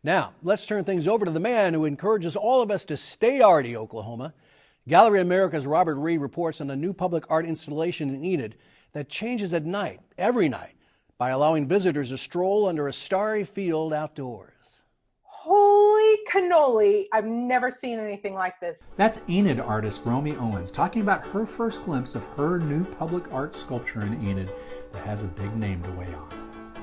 Now, let's turn things over to the man who encourages all of us to stay arty, Oklahoma. Gallery America's Robert Reed reports on a new public art installation in Enid that changes at night, every night, by allowing visitors to stroll under a starry field outdoors. Holy cannoli, I've never seen anything like this. That's Enid artist Romy Owens talking about her first glimpse of her new public art sculpture in Enid that has a big name to weigh on.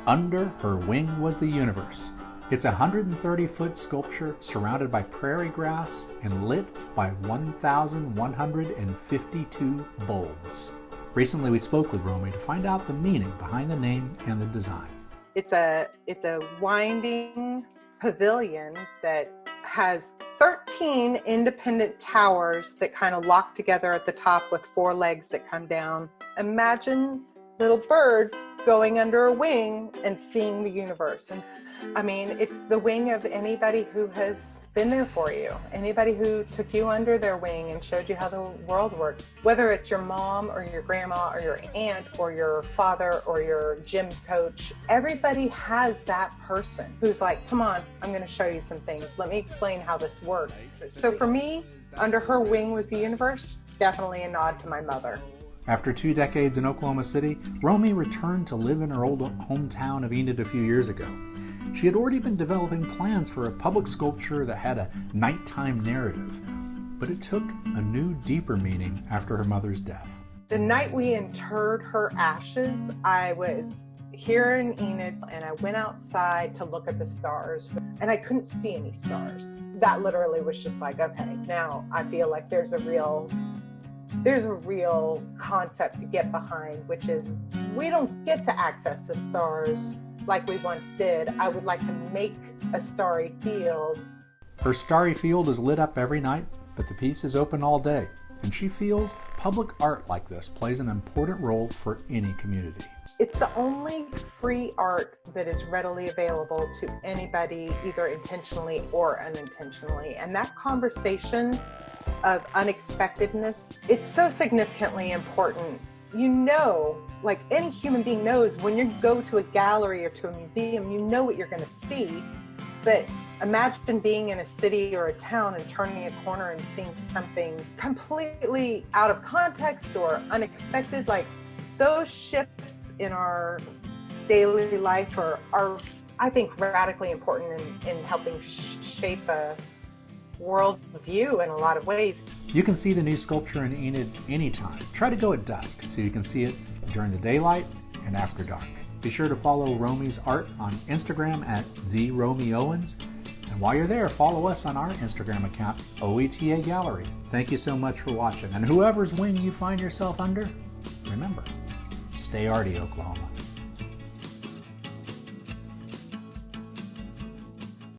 Under Her Wing Was the Universe. It's a 130-foot sculpture surrounded by prairie grass and lit by 1,152 bulbs. Recently we spoke with Romy to find out the meaning behind the name and the design. It's a winding pavilion that has 13 independent towers that kind of lock together at the top with 4 legs that come down. Imagine little birds going under a wing and seeing the universe. And I mean, it's the wing of anybody who has been there for you, anybody who took you under their wing and showed you how the world works. Whether it's your mom or your grandma or your aunt or your father or your gym coach, everybody has that person who's like, come on, I'm going to show you some things. Let me explain how this works. So for me, Under Her Wing Was the Universe, definitely a nod to my mother. After 2 decades in Oklahoma City, Romy returned to live in her old hometown of Enid a few years ago. She had already been developing plans for a public sculpture that had a nighttime narrative, but it took a new, deeper meaning after her mother's death. The night we interred her ashes, I was here in Enid and I went outside to look at the stars and I couldn't see any stars. That literally was just like, okay, now I feel like there's a real concept to get behind, which is we don't get to access the stars like we once did. I would like to make a starry field. Her starry field is lit up every night, but the piece is open all day, and she feels public art like this plays an important role for any community. It's the only free art that is readily available to anybody, either intentionally or unintentionally. And that conversation of unexpectedness, it's so significantly important. You know, like any human being knows, when you go to a gallery or to a museum, you know what you're going to see. But imagine being in a city or a town and turning a corner and seeing something completely out of context or unexpected. Like those shifts in our daily life are I think, radically important in helping shape a world view in a lot of ways. You can see the new sculpture in Enid anytime. Try to go at dusk so you can see it during the daylight and after dark. Be sure to follow Romy's art on Instagram at @TheRomyOwens. And while you're there, follow us on our Instagram account, OETA Gallery. Thank you so much for watching. And whoever's wing you find yourself under, remember, stay arty, Oklahoma.